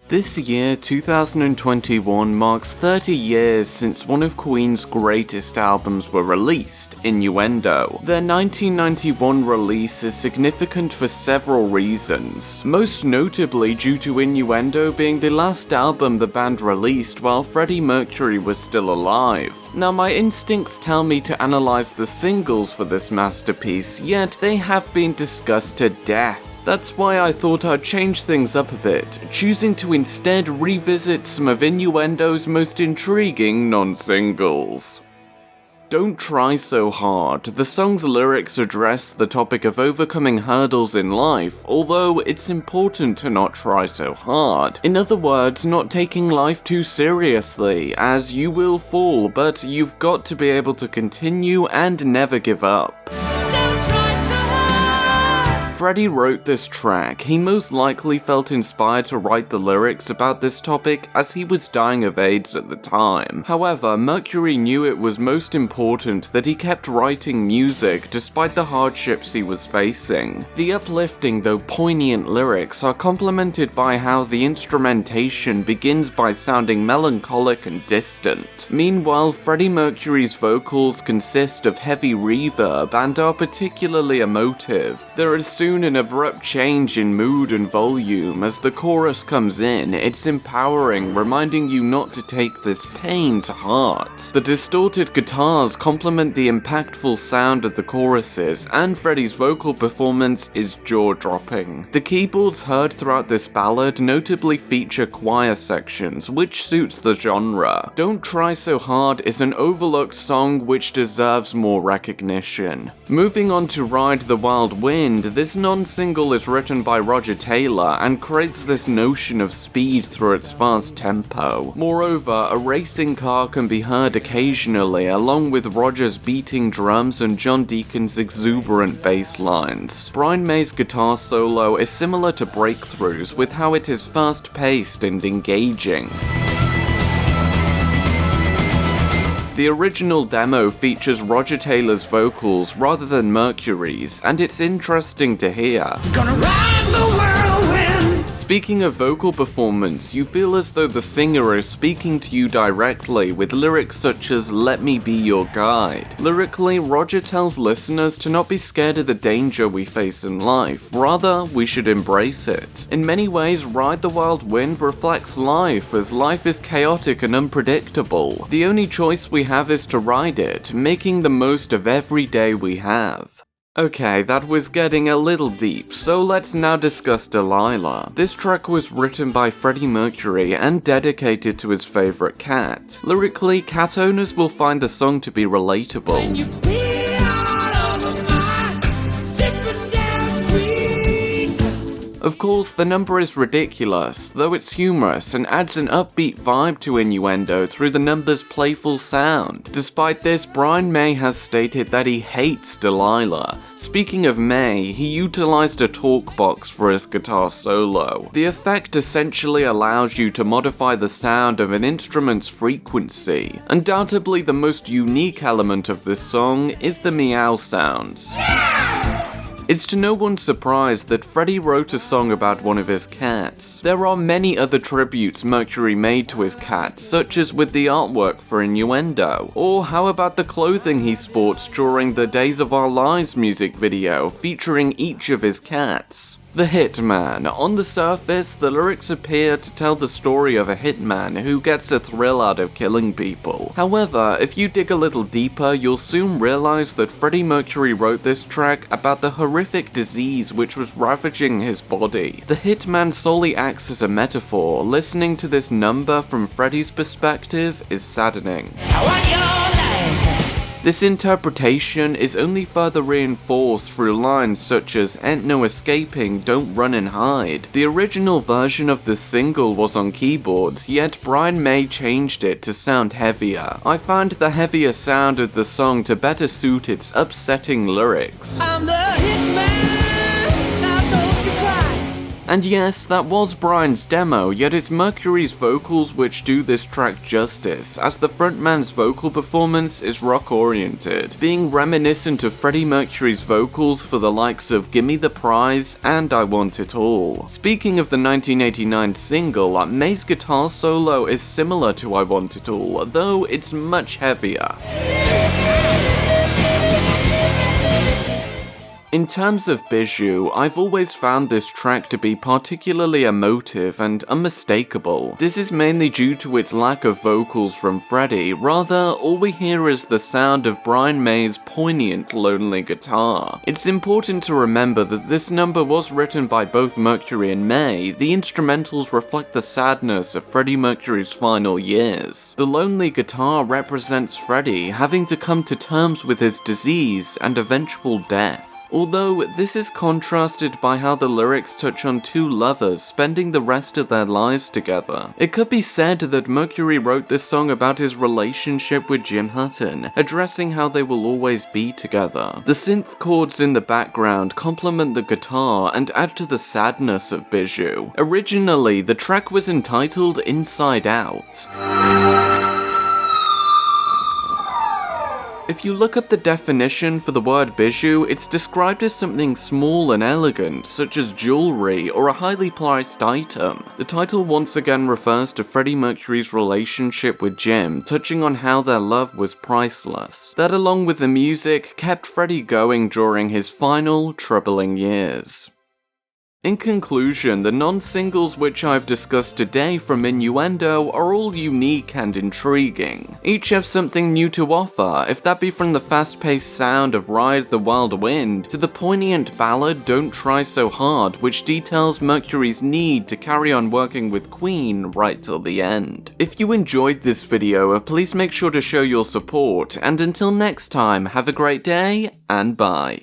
This year, 2021, marks 30 years since one of Queen's greatest albums were released, Innuendo. Their 1991 release is significant for several reasons, most notably due to Innuendo being the last album the band released while Freddie Mercury was still alive. Now, my instincts tell me to analyze the singles for this masterpiece, yet they have been discussed to death. That's why I thought I'd change things up a bit, choosing to instead revisit some of Innuendo's most intriguing non-singles. Don't Try So Hard. The song's lyrics address the topic of overcoming hurdles in life, although it's important to not try so hard. In other words, not taking life too seriously, as you will fall, but you've got to be able to continue and never give up. Freddie wrote this track. He most likely felt inspired to write the lyrics about this topic as he was dying of AIDS at the time. However, Mercury knew it was most important that he kept writing music despite the hardships he was facing. The uplifting though poignant lyrics are complemented by how the instrumentation begins by sounding melancholic and distant. Meanwhile, Freddie Mercury's vocals consist of heavy reverb and are particularly emotive. There is soon an abrupt change in mood and volume as the chorus comes in. It's empowering, reminding you not to take this pain to heart. The distorted guitars complement the impactful sound of the choruses, and Freddie's vocal performance is jaw-dropping. The keyboards heard throughout this ballad notably feature choir sections, which suits the genre. Don't Try So Hard is an overlooked song which deserves more recognition. Moving on to Ride the Wild Wind, this non-single is written by Roger Taylor and creates this notion of speed through its fast tempo. Moreover, a racing car can be heard occasionally, along with Roger's beating drums and John Deacon's exuberant bass lines. Brian May's guitar solo is similar to Breakthroughs, with how it is fast-paced and engaging. The original demo features Roger Taylor's vocals rather than Mercury's, and it's interesting to hear. Gonna ride the whirlwind. Speaking of vocal performance, you feel as though the singer is speaking to you directly with lyrics such as "Let me be your guide." Lyrically, Roger tells listeners to not be scared of the danger we face in life, rather we should embrace it. In many ways, Ride the Wild Wind reflects life, as life is chaotic and unpredictable. The only choice we have is to ride it, making the most of every day we have. Okay, that was getting a little deep, so let's now discuss Delilah. This track was written by Freddie Mercury and dedicated to his favorite cat. Lyrically, cat owners will find the song to be relatable. Of course, the number is ridiculous, though it's humorous and adds an upbeat vibe to Innuendo through the number's playful sound. Despite this, Brian May has stated that he hates Delilah. Speaking of May, he utilized a talk box for his guitar solo. The effect essentially allows you to modify the sound of an instrument's frequency. Undoubtedly, the most unique element of this song is the meow sounds. It's to no one's surprise that Freddie wrote a song about one of his cats. There are many other tributes Mercury made to his cat, such as with the artwork for Innuendo. Or how about the clothing he sports during the Days of Our Lives music video, featuring each of his cats? The Hitman. On the surface, the lyrics appear to tell the story of a hitman who gets a thrill out of killing people. However, if you dig a little deeper, you'll soon realize that Freddie Mercury wrote this track about the horrific disease which was ravaging his body. The hitman solely acts as a metaphor. Listening to this number from Freddie's perspective is saddening. This interpretation is only further reinforced through lines such as "Ain't no escaping, don't run and hide." The original version of the single was on keyboards, yet Brian May changed it to sound heavier. I found the heavier sound of the song to better suit its upsetting lyrics. I'm the hitman, now don't you cry. And yes, that was Brian's demo, yet it's Mercury's vocals which do this track justice, as the frontman's vocal performance is rock-oriented, being reminiscent of Freddie Mercury's vocals for the likes of Gimme the Prize and I Want It All. Speaking of the 1989 single, May's guitar solo is similar to I Want It All, though it's much heavier. In terms of Bijou, I've always found this track to be particularly emotive and unmistakable. This is mainly due to its lack of vocals from Freddie, rather all we hear is the sound of Brian May's poignant, lonely guitar. It's important to remember that this number was written by both Mercury and May. The instrumentals reflect the sadness of Freddie Mercury's final years. The lonely guitar represents Freddie having to come to terms with his disease and eventual death. Although this is contrasted by how the lyrics touch on two lovers spending the rest of their lives together. It could be said that Mercury wrote this song about his relationship with Jim Hutton, addressing how they will always be together. The synth chords in the background complement the guitar and add to the sadness of Bijou. Originally, the track was entitled Inside Out. If you look up the definition for the word bijou, it's described as something small and elegant, such as jewelry or a highly priced item. The title once again refers to Freddie Mercury's relationship with Jim, touching on how their love was priceless. That, along with the music, kept Freddie going during his final, troubling years. In conclusion, the non-singles which I've discussed today from Innuendo are all unique and intriguing. Each have something new to offer, if that be from the fast-paced sound of Ride the Wild Wind to the poignant ballad Don't Try So Hard, which details Mercury's need to carry on working with Queen right till the end. If you enjoyed this video, please make sure to show your support, and until next time, have a great day, and bye.